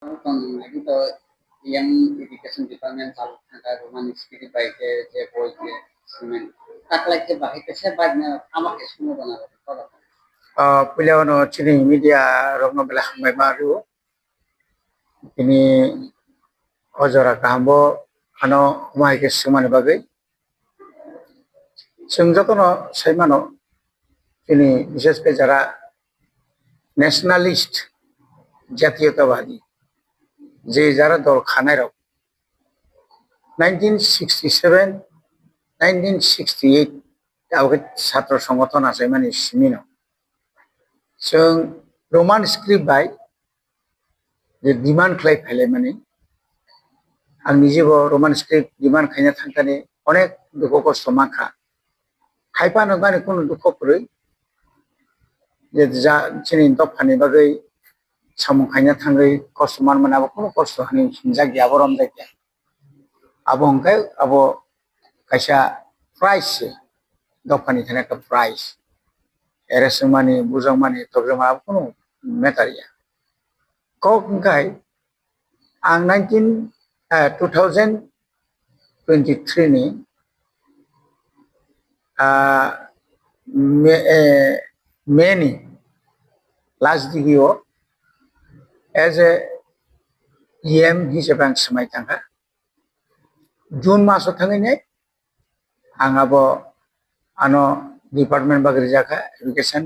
Itu yang education department চালু থাকা Roman spirit বাইকে যে বই যে সিমেন্ট তাকলাই যে বাহিতে সে বাইক না আমাকে শুনে বানাবে কথা Puliano chini media rokno bela hambai maru ini ojora kahambo ano umai ke sumane bagai sungjotono saimano ini বিশেষ করে যারা ন্যাশনালিস্ট জাতীয়তাবাদী যে যারা দল খানায় 1967 1968 आवगे ছাত্র সংগঠন আছে মানে সিমিনো जों रमान स्क्रिप्ट बाय जे डिमान्ड खालाय फैलाय माने आं निजेबो रमान स्क्रिप्ट डिमान्ड खायना थांखाने अनेक दुखु खस्थ माखा खायफा नगाने कोनो दुखु परै जे जा चिनि दफानि बागै सामु खायना थांगै खस्थ मान मोनाबो कोनो खस्थ हानि हिंजा गैया बरम जायगा आबो अंखाय आबो खायसा प्राइस दफानि थानाय का प्राइस एरेस माने बुजां माने तबजमा कोनो मेटारिया कौंखाय आं 2023 नि मे नि लास्ट डिग्रीआव एज ए EM हिसाबै आं समाय थांगा जून मासाव थाङैनो आंहाबो आनो डिपार्टमेंट बागै जाखा education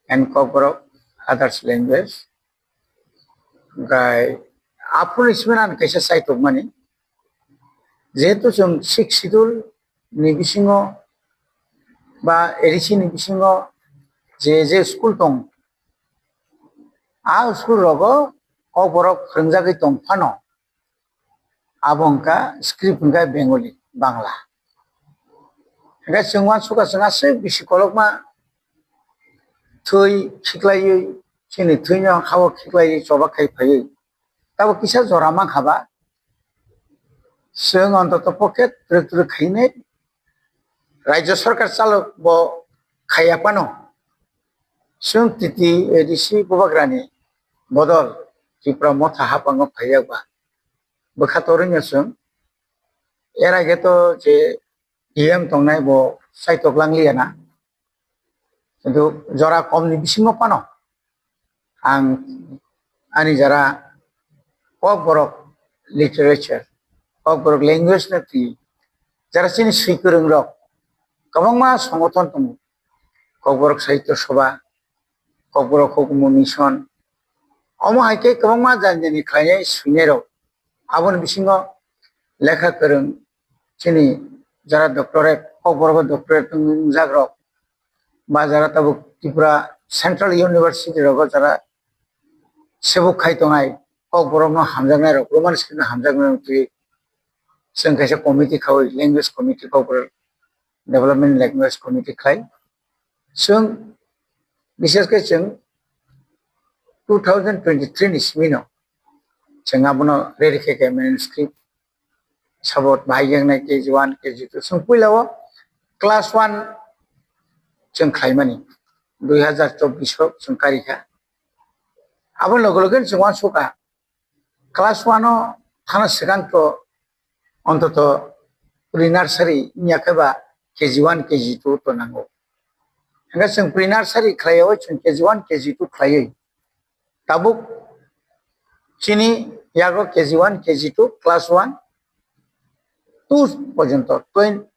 and corporate others language गाय आफुर इसमें कैसे साइट माने जेहेतु जों 6 शिड्यूल नि बिसिङाव बा एडिसि नि बिसिङाव जे स्कुल दं आ स्कुल रगो कॉर्पोरेट फोरोंजागै दं फानो आबंका स्क्रिप्ट का बेंगली बांला गा जोंवा सुगा जोंहासो बिसि कलकमा थै खिख्लायै सिनि थैनो हाव खिख्लायै जबा खायफायै ताबो किसा जरा मा खाबा जों अन्तत पकेट द्रु खायने राज्य सरकार चालक बो खायापानो जों तिति एडिसि बबाग्रानि बदल जिफ्रा मथा हापांगो फायाबा बखातरिनो जों एरागेतो जे EM तंनाय बो साइटोग्लांलियाना किन्तु जरा कमनि बिसिङाव पानो आं आनि जरा क'बरक लिटारेचार क'बरक लैंग्वेज नथि जरा सिनि सैकोरों रक गोबांमा संगठन दं क'बरक साहित्य सभा क'बरक हुकुम मिशन अमो हायके गोबांमा जानजेनि खायनाय सुइनेराव आबोन बिसिङाव लेखा गोरों सिनि जरा डक्टरेट क'बरक डक्टरेट जाग्रक बा जरा तब त्रिपुरा सेंट्रल यूनिवर्सिटी रगो जरा सेबुक खायतोनाय क'बरक न हामजानाय रग रमान स्क्रिप्ट हामजानाय थि जों कैसे कमिटि खावै language committee Kokborok development language committee खाय जों विशेष के जों 2023 नि सिमिनो जों आबनो रेडि के मैनुस्क्रिप्ट सबत बाहायनाय KG1 KG2 जों पहिलाव क्लास 1 जों खायमानि 2024 जों कारिखा आबो लगन जों सका क्लास 1 थाना सिगांथ अन्तत प्रि नार्सारि नियाखैबा KG1 KG2 तो नांगौ हंगा जों प्रि नार्सारि खायाव जों KG1 KG2 खायै ताबु चिनि यागो KG1 KG2 क्लास 1 2 पर्यंत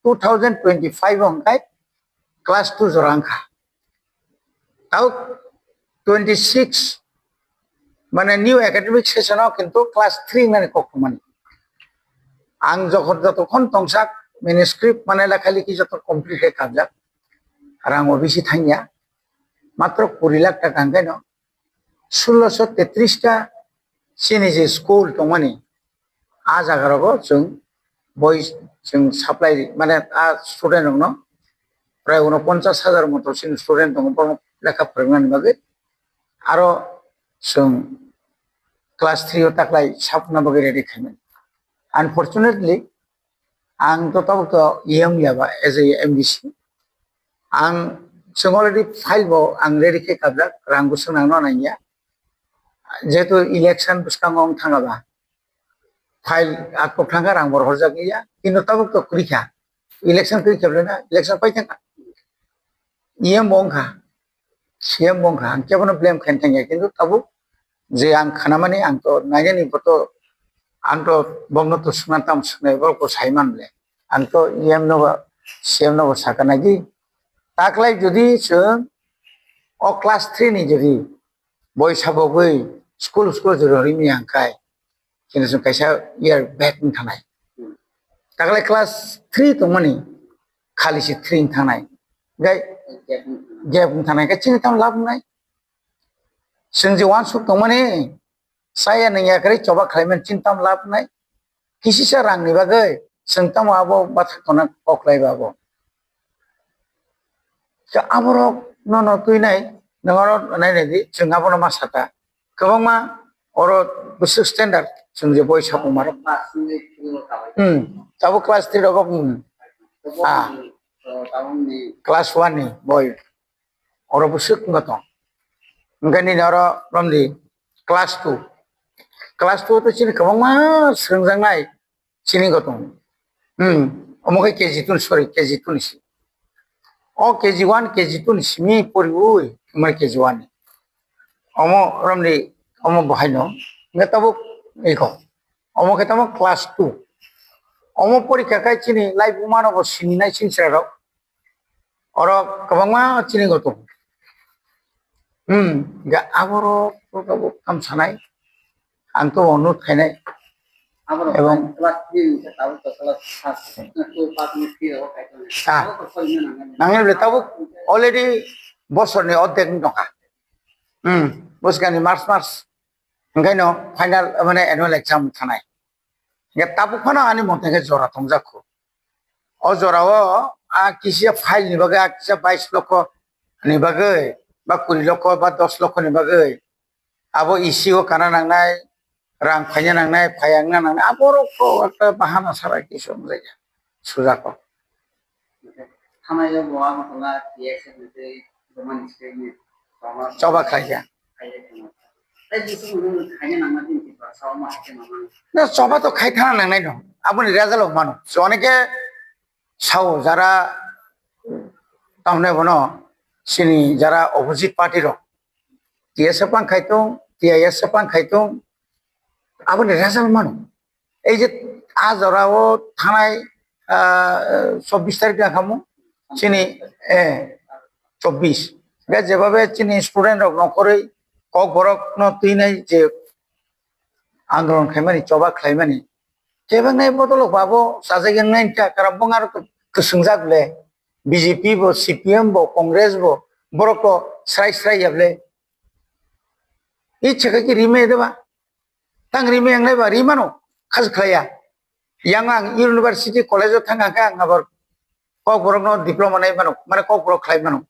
2025 अंकाय क्लास 2 जरांखा ताउ 26 माने न्यू एकेडमिक सेशनाव किन्तु क्लास 3 माने कखमानि आं जखन तंसाक मैनुस्क्रिप्ट माने लेखालेखि जत कमप्लीट खाबजा रांगो बिसि थांया मात्र 20 लाख टाका गांगायनो 1633 टा सिनि जे स्कुल दंमानि आ जागारावबो जों बयस जों साप्लाय माने आ स्टुडेन्ट दं प्राय 49,000 मतसिन स्टुडेन्ट दं लेखा फोरोंनायनि बागै आरो जों क्लास 3 ताकलाय सापना बागै रेडि खायमोन अनफॉर्चुनेटली आं तो EM याबा एज ए MDC आं जों अलरेडी फाइल बो आं रेडि के काबला रांगो सोनांनो नाया যেহেতু ইলেকশন বুসকাঙ্গং থাঙাবা ফাইল আকপ থাঙ্গা রাং बर हरजा गैया কিন্তু তাবুক তো করিখা ইলেকশন করিখাবলে না ইলেকশন পাই থাকা ইএম বংখা সিএম बंखा आं केवनो ब्लेम खाइन थांगिया किन्तु ताबुक जे आं खानामानि आं तो नायनानि बतो आं तो बंगनो तो सुनाताम सुनाय बरको साइमानले आं तो इएम नबा सिएम नबा साकानागि ताकलाय जुदि जों अ क्लास 3 नि जुदि बयसाबो बै स्कुल जुरि मियांखाय किन्तु जों कायसा इयार बेट थानाय ताकलाय क्लास 3 तो मानि खालिसि 3 थानाय गाय गेप थानाय का चिनि ताम लाब नाय जों जे वान सुक तो माने साया नैया करे चबा खालायमन चिन्ताम लाब नाय किसिसा रांनि बागै जों ताम आबो बाथ्रा खना अक्लाय बाबो जा आबरो न तुइनाय नंगारो नायनायदि जों आबनो मासाता गोबांमा अरो बुसु स्टेन्डार्ड जों जे बय साबो मारो पासनि फिल काबाय ताबो क्लास 3 रगो ah tahun ni क्लास 1 नि बय अरो बुसु गत ओंखायनो अरो रमदि क्लास 2 तो चिनि गोबांमा सोंजांनाय चिनि गत अमखै केजि 2 सरि केजि 2 निसि ओ केजि 1 केजि 2 निसिमि परिबुय मा केजि 1 नि अमो रमदि अमो बहायनो नेताबो एखो अमो खेतामो क्लास 2 अमो परीक्षा काय चिनि लाइफ मानव सिनिनाय सिनसाराव अरो गोबांमा चिनि गत गा आबरो तो काम सानाय आं तो अनु थायनाय abro এবং kelas 3 tahun to kelas 1 tu pas ni fill हो काय Ah. तो कोई ना नांगले ताबो अलरेडी बसरनि अर्धेक दंखा बसगानि मार्च ओंखायनो फाइनाल माने एनुअल एग्जाम थानाय गे ताबो फाना आनि मतेखे जरा थंजाखो अ जराव आ किसिया फाइल नि बागै आ किसिया 22 लक्ष नि बागै बा 20 लक्ष बा 10 लक्ष नि बागै आबो इसिओ काना नांनाय रां फायना नांनाय फायांना नांनाय आबरको একটা বাহানা ছাড়া কিছু जाया सुजाको hamayo bawa masalah TX itu zaman ini coba खाया itu hanya nama ini sama sama না সবা তো খাইথানা নাंनाय दं আপনি রেজাল্ট মানো অনেকে সাও যারা তাহলে বনো সিনি যারা অপোজিট পার্টির টিএসএফ খাইতো টিআইএসএফ খাইতো আপনি রেজাল্ট মানো এই যে আজ ওরাও থানায় 24 তারিখ দেখামো চিনি 24 যেভাবে চিনি স্টুডেন্ট নকরে কক বরক তুই নাই যে आंदोलन खायमानि चबा खायमानि केबंनाय बदल बाबो साजायगनाय काराबं आरो गोसोंजागले बीजेपी बो सीपीएम बो कांग्रेस बो बरको स्राय याबले इच्छा की रिमे देबा तां रिमे आंनाय बा रिमानो खाज खाया yang ang university college thanga ka ang abor kok borok no diploma nai mano mane kok borok khlai mano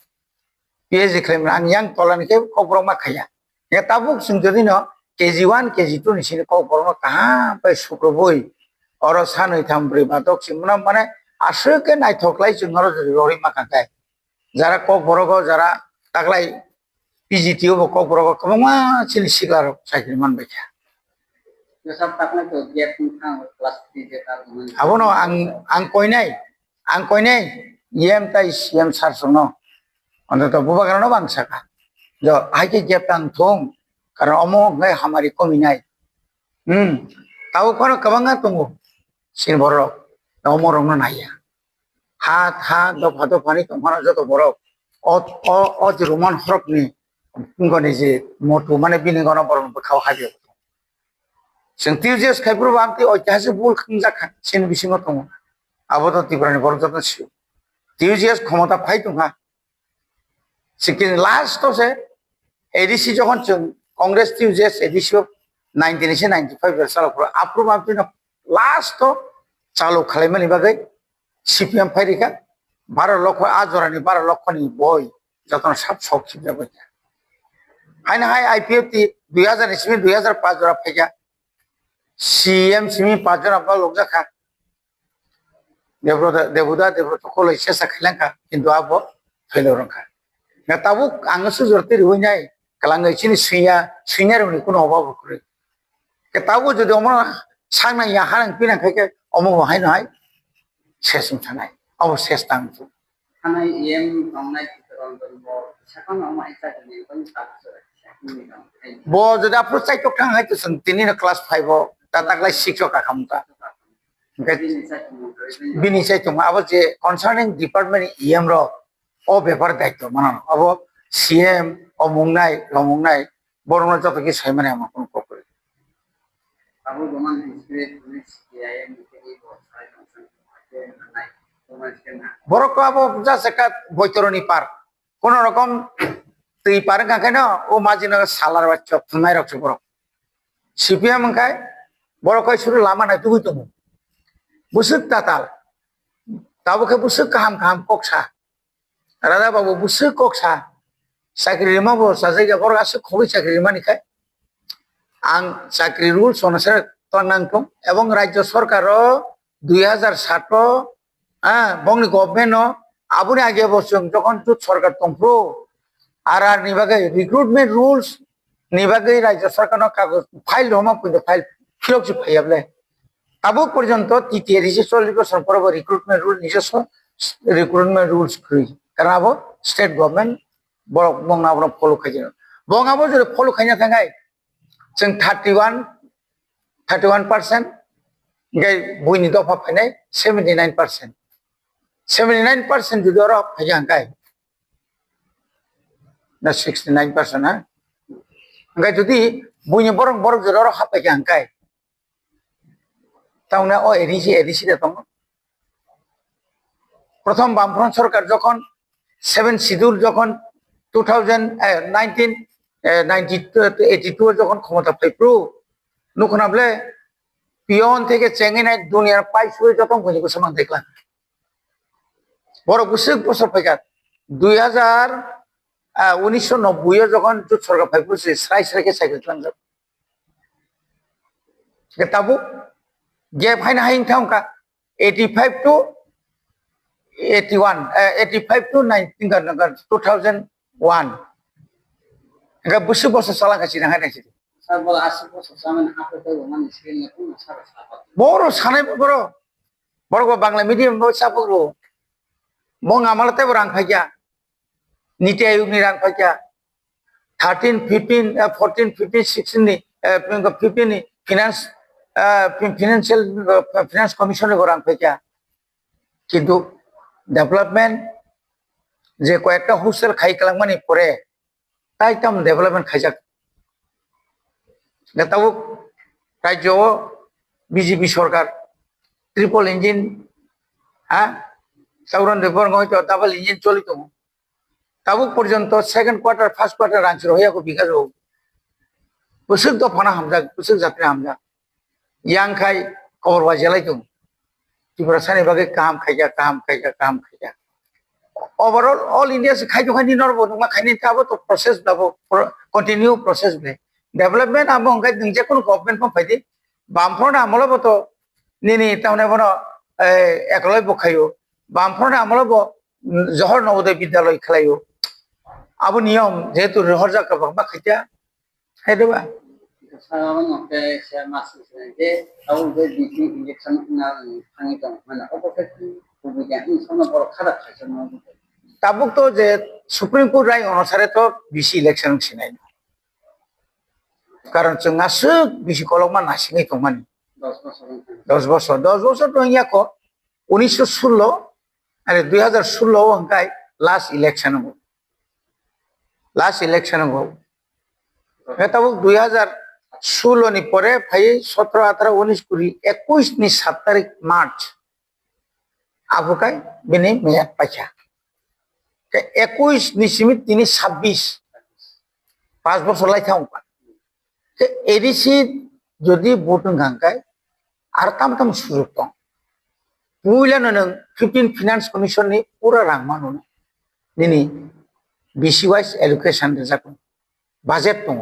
phd khlai mano ang yang tolan ke kok borok ma khaya ya tabuk sing jodi no KG1 KG2 ni sini kok borok kaha pai sukroboi oro sanoi thambri batok simna mane asake nai thoklai jungaro rori makakai jara kok borok jara taklai PGTO bo kok borok kama chini siglar sakri man bacha Yosap takna to dia pun kelas 3 dekar abono ang koinai yem tai siam sarsono anto buba karano bangsaka jo haike jeptang thong karena omong ngai hamari kominai tau kono kabanga tungu sin borok omorong no naya ha do phato pani tomhara joto borok o je roman horok ni ngone je motu mane binigono borok khaw habi जों टिउजिएस खायब्रो बामति अयथासे bull खंजाखा Sen बिसिङाव दङ आबोथ तिब्रानि बरजतन सिउ टिउजिएस क्षमता phi दंहा skin last से ADC जखन जों Congress टिउजिएस ADC 19 से 95 सालफ्राव आप्रुभ बामति last चालु खालायमानि बागै सीपीएम फाइरिका 12 लक्ष आजरानि 12 लक्षनि बय जतन साब सौखि जाबाय हायना हाय आईपीएफटी 2000 इस्वी 2005 जरा फाइगा CM simi pajar apa lokja kha debuda kolej sesa khalanka kintu abo failure kha na tabuk ang su jorti riwinai kalang chini swinya roni kuno obab kure ke tabu jodi omra sangna ya harang pinang khai ke omo hai no hai sesum thanai abo ses tang tu থানায় EM online বিতরণ করব সেখানে আমার ইচ্ছা নেই কোন কাজ করে bo jodi apro chai tok thang hai tu sun tini na class 5 o ta taklai sikshok ka khamta bini chai tung abo je concerning department em ro o ব্যাপার দায়িত্ব মানানো abo cm অমুংনাই বড়না যত কি সাইমানে আমার কোন করে আবু রহমান ইনস্টিটিউট পুলিশ আইএম থেকে বসাই আছে নাই তোমার কেনা বড় ko abo just একটা বৈতরণী পার কোন রকম তুই পার কাকেন ও মাঝি না সালার বাচ্চা থুনাই রাখছে বড় সিপিএম খায় বড় কয় শুরু লামা নাই তুমি তুমি busuk tatal tabu ke busuk kaham koksa rada babu busuk koksa sakri rima bo sajai ga bor ase khobi sakri rima ni khai ang sakri rules onusare tonangko ebong rajyo sorkaro 2007 bongni government o abuni age bosung jokhon tut sorkar tongpro ar nibage recruitment rules nibage rajyo sorkar no kagoj file roma pundo file philok ji phaiable তাবুক পর্যন্ত তৃতীয় registration পরব recruitment rule নিজস্ব recruitment rules করি কারণ আবো state government বড় বংনাবো follow খাইছে বংনাবো যদি ফলো খাইনা থাকাই जों 31% গাই বইনি দফা ফাইনাই 79% 79% যদি ওরা ফাইয়া গাই না 69% হ্যাঁ গাই যদি বইনি বড় যদি ওরা হাপাইয়া গাই তাহলে ও এডিসি দম প্রথম বামফ্রন্ট সরকার যখন 7 শিডিউল যখন 1982 যখন ক্ষমতা পাইপ্রু নুকনাবলে পিয়ন থেকে চেঙ্গিনাই দুনিয়ার পাইছুই যখন বইনিকো সমান দেখলাম বড় গুসুক বছর পাইকাত 1990 যখন জোট সরকার পাইপ্রু সাই সাইকে সাইকেল চালান তাবু gap haina hain thangka 85 to 81 85 to 2001 ga busu bosa sala ka sina haina sini sir বল 80 বছর সামনে আপনি তো রহমান স্ক্রিনে কোন সারা সাপা boro sanai boro ko bangla medium bo sapuro bong amalate rang phaiya niti ayug ni rang phaiya 13 15 14 15 16 ni 15 ni finance finance কমিশনে গোরাং ফেকা কিন্তু development যে কয়েকটা হোস্টেল খাই কালামানি পরে তাই তাম ডেভেলপমেন্ট খাইজাক নেতাও রাজ্য বিজেপি সরকার ট্রিপল ইঞ্জিন হ্যাঁ সাউরন রেপর হয়তো ডাবল ইঞ্জিন চলিত তাবুক পর্যন্ত সেকেন্ড কোয়ার্টার ফার্স্ট কোয়ার্টার রাঞ্চির হইয়াকো বিকাশ হোক বুসুক দফানা হামজাক বুসুক যাত্রা হামজাক yang khai kobor wajelai tung tibra sani bage kam khaija overall all india se khai khani norbo numa khani tabo to process dabo continue process be development among khai dingje kono government pom phaidi bamfront amolo bo to nini taune bono ekoloi bo khayo bamfront amolo bo johor noboday bidyaloy khlayo abo niyom jehetu rehorja ka ba khaita haideba সাধারণ মতে সে মাসিস যে তাও যে DC election না ভাঙি দं মানে অপরক্ষে ভূমিকা ইনসনা বড় খারাপ খাইছে না তাবুক তো যে সুপ্রিম কোর্ট রায় অনুসারে তো বিসি ইলেকশন সিনাই কারণ जोंहासो বিসি কলমা নাসিঙै দंमानि 10 বছর তো ইয়াকো 1916 আরে 2016 হংকাই লাস্ট ইলেকশন হবো তাবুক 2016 নি পরে ভাই 17 18 19 কুড়ি 21 নি 7 তারিখ মার্চ আবুকাই বিনি মেয়াদ পাইছা 21 নি সিমিত তিনি 26 5 বছর লাইথাও এডিসি যদি ভোট গাঙ্কাই আর তাম সুযোগ দं পুইলানো নং 15 ফিনান্স কমিশন नि পুরা রাং मानो निनि बिसि वाइज एलोकेशन जाको बाजेट दं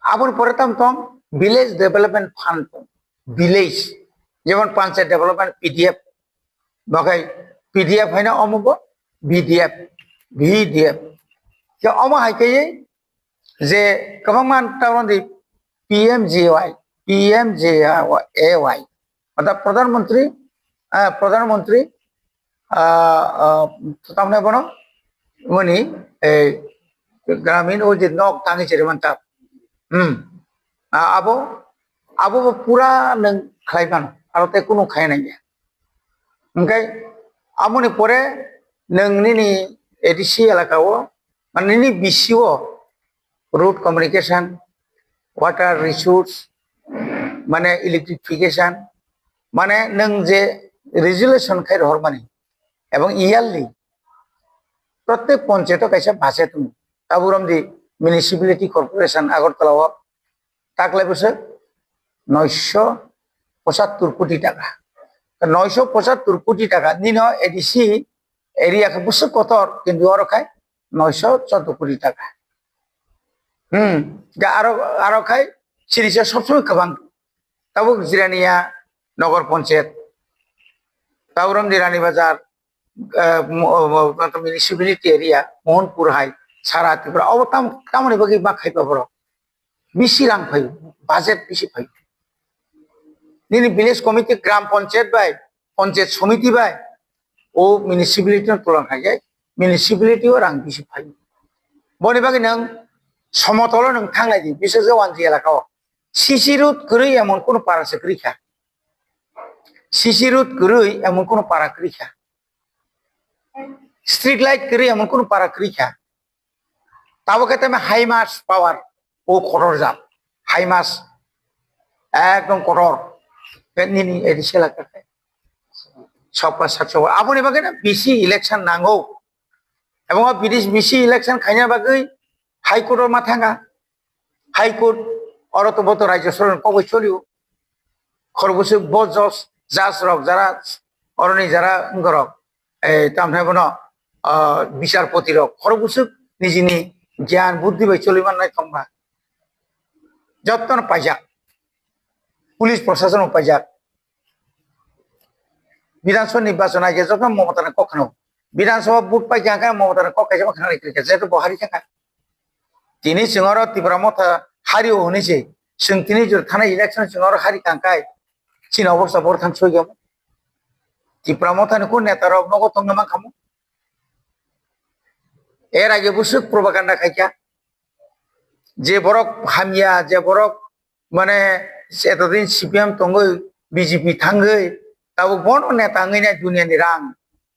आबोर परे ताम विलेज डेवलपमेंट फान्ड दं विलेज जेमन पंचायत डेवलपमेंट पीडीएफ बगाय पीडीएफ हैना अमुबो वीडीएफ के अमा हाइके जे गोबां मानसिफोरा PMJY PMJAY अर्थात प्रधानमंत्री तामने बनो मनी ग्रामीण ओ जे नक तांगी चेरे मंता आबो आबो पूरा नों खाइबान आरो ते कुनु खाय नाय ओंखाय आमुनि परे नोंनि एडिसि एलाकाओ माने नि बिसिओ रोड कम्युनिकेशन वाटर रिसोर्स माने इलेक्ट्रिफिकेशन माने नों जे रेजुलेशन खाय रहर माने एवं इयारलि प्रत्येक पंचायत कैसे भाषा तुम ताबुरम दी म्युनिसिपालिटी कॉर्पोरेशन আগরতলাও टाकले बसो 975 কোটি টাকা 975 কোটি টাকা নিন এডিসি এরিয়া কে বসো কতর কিন্তু আর খায় 914 কোটি টাকা যা আরো খায় সিরিজে সবসময় গোबां তাবো জিরানিয়া নগর পঞ্চায়েত तावरम दी रानी बाजार म्युनिसिपालिटी एरिया मोहनपुर हाई सारा त्रिपुरा अब तामने बगे मा खाइबा बरो बिसि रां फै बाजेट बिसि फै दिनै विलेज कमिटी ग्राम पंचायत बाय पंचायत समिति बाय ओ म्युनिसिपालिटी तुलन खाय म्युनिसिपालिटी रां बिसि फै बनि बागे नों समतल नों थांनाय दि बिसोर वानजि एलाकाओ सिसि रुट गरै एमन कोनो पारासे गरैखा सिसि रुट गरै एमन कोनो पारा गरैखा स्ट्रीट लाइट गरै एमन कोनो पारा गरैखा ताबो कहते में हाई मास पावर ओ करोड़ जा हाई मास एकदम करोड़ निनी एडिसि एलाका सबका सातसौ आबोनि बागे ना बिसि इलेक्शन नांगौ एवं बिसि इलेक्शन खायना बागे हाई कोर्ट मा थांगा हाई कोर्ट और तो बतो राज्य सरकार कबे चलियो खरबसे बजस जाज रक যারা অরনি যারা গরক এই তামনে বনো বিচারপতি রক খরবসে নিজিনি জ্ঞান বুদ্ধি বাই চলিমান নাই তংবা যত্ন পাইজা পুলিশ প্রশাসন পাইজা বিধানসভা নির্বাচন আগে যখন মমতার কখনো বিধানসভা ভোট পাই জায়গা মমতার কখাইছে কখনো রেখে যেহেতু বহারি থাকা তিনি সিংহর ত্রিপুরা মথা হারিও হনেছে जों তিনি থানায় ইলেকশন সিংহর হারি কাঙ্কায় चीन अवस्था बर थां सय गम टिप्रा मथानि को नेता रक नगो तंग मा खामो एर आगे बुसुक प्रोपागांडा खाइया जे बरक हामिया जे बरक माने एतदिन सीपीएम तंगै बीजेपी थांगै ताबो बन नेता ngैनाय दुनियानि रां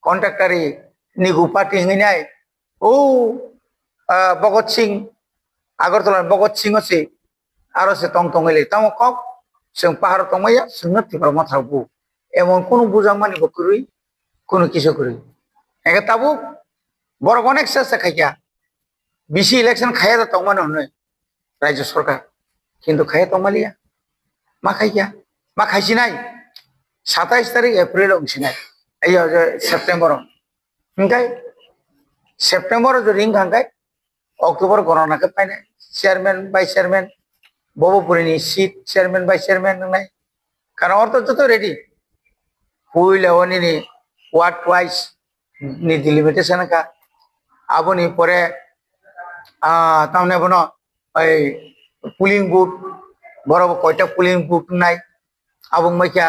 कन्ट्राक्टरि निगु पार्टी ngैनाय ओ भगत सिंह আগরতলা भगत सिंह से आरो से तंग तंगैले तामो कक जों पाहाड़ तंगैया जोंनो टिप्रा मथाबो एमन कोनो बुजां मानि बकरै कोनो किसु करै एगा ताबो बरक अनेक सेस खाइया बिसि इलेक्शन खाया दा तंगमानो हनै राज्य सरकार किन्तु खाया तंमालिया मा खाइया मा खाइसिनाय 27 तारिख एप्रिल ओंसिनाय एयो सेप्टेम्बर ओंखाय सेप्टेम्बर जो रिंग खांगाय अक्टोबर गणना के पाइनाय चेयरमैन वाइस चेयरमैन बबपुरिनि सीट चेयरमैन वाइस चेयरमैन नंनाय कारण अर्थ जतो रेडी हुइलावनि वार्ड वाइज नि डिलिमिटेशन का आबोनि परे तामने बनो ओइ पुलिंग बुथ बरब कयटा पुलिंग बुथ नाय आबो मैखा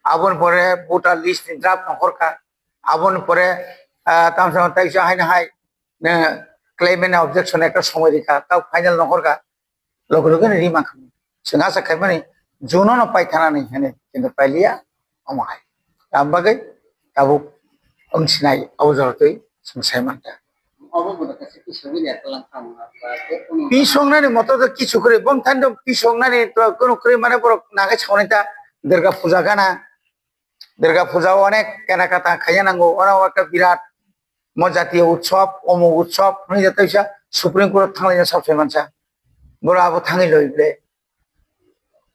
आबोन परे भोटार लिस्ट नि ड्राफ्ट नखरका आबोन परे तामसा ताइसा हायना हाय ने क्लेमेन्ट ऑब्जेक्शन एक समय रेखा ता फाइनल नखरका लोग लोग ने रिमा खाम जों आसा खायमाने जुनो न पाइथानानै होनो किन्तु पाइलिया अमाय आमबागै दाबो ओंसिनाय आवजरतै संसायमानता पिसंनानै मतो तो किछु करे बम थान्दो पिसंनानै तो कोनो करे माने बर नागे सावनायता दुर्गा पूजा गाना दुर्गा पूजा अनेक केनाकाटा खायनांगौ अना একটা বিরাট मजातीय उत्सव अमुक उत्सव नै जातैसा सुप्रीम कोर्ट थांलायना साबसे मानसा बर आबो थाङै लइब्ले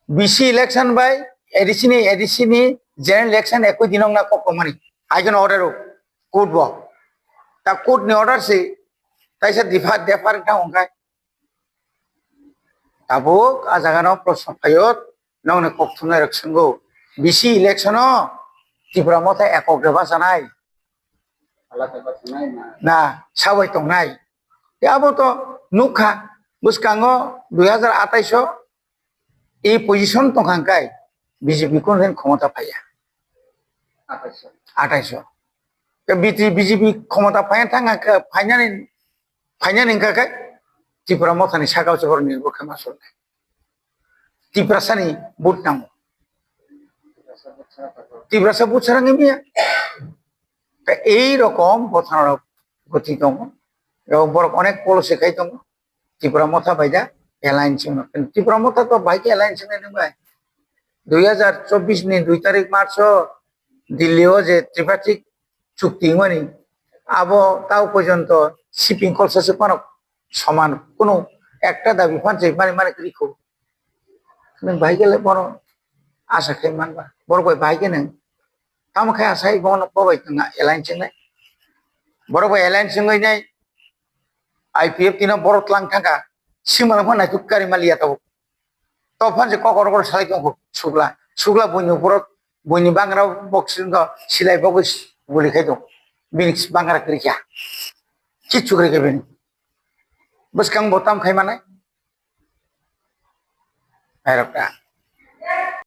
बिसि इलेक्शन बाय एडिसिनि जनरल इलेक्शन एकoi दिनों ना ककमानि आइगन ऑर्डर कोर्ट बो ता कोर्ट नि ऑर्डर से ताइसा देफार ता अंखाय आबो आजागानाव प्रश्न फायत नंने कक्थुमनाय रखसंगौ बिसि इलेक्शनो त्रिपुरा मथा एकग्रबा जानाय ना साबाय तंनाय आबो तो नुखा বুসকাঙ্গো 2028 এই পজিশন তখানকাই বিজেপি কোন ক্ষমতা পাইয়া 28 বিজেপি ক্ষমতা পাইয়া থাকা ফাইনাল ইনকাকাय ত্রিপুরা মথানি সাগাव চহর নির্বাচন মাসল ত্রিপুরাসানি ভোট নামো ত্রিপুরাসা বুছারাঙ্গি মিয়া এই রকম বথানোর গতি দङ এবং বড় অনেক পলিসি দङ ত্রিপুরা মথা বাইদা এলায়েন্স ত্রিপুরা মথা তো বাইকে এলায়েন্স নেবাय 2024 नि 2 तारिख मार्च दिल्लीও যে ত্রিপাক্ষিক চুক্তি মানে আবো তাও পর্যন্ত শিপিং খরচাসে কোন সমান কোন একটা দাবি ফানছে মানে রিখো নों বাইকেলে বড় আশা খাই মানবা বড় কই বাইকে নों তামখাই আশাই বন পবাই না এলায়েন্স নাই বড় কই এলায়েন্স নাই আইপিএফ তিনা বড় তলাং থাকা সিমানা ফানাই তুকারি মালিয়া তাও তখন যে ককর করে সালাই দङ সুগলা বইনি উপর বইনি বাংরা বক্সিং সিলাই বগস বলি খাই দङ বিনিক্স বাংরা করিয়া কিচ্ছু করে গেবেন বসকাং বতাম খাই মানায় আরটা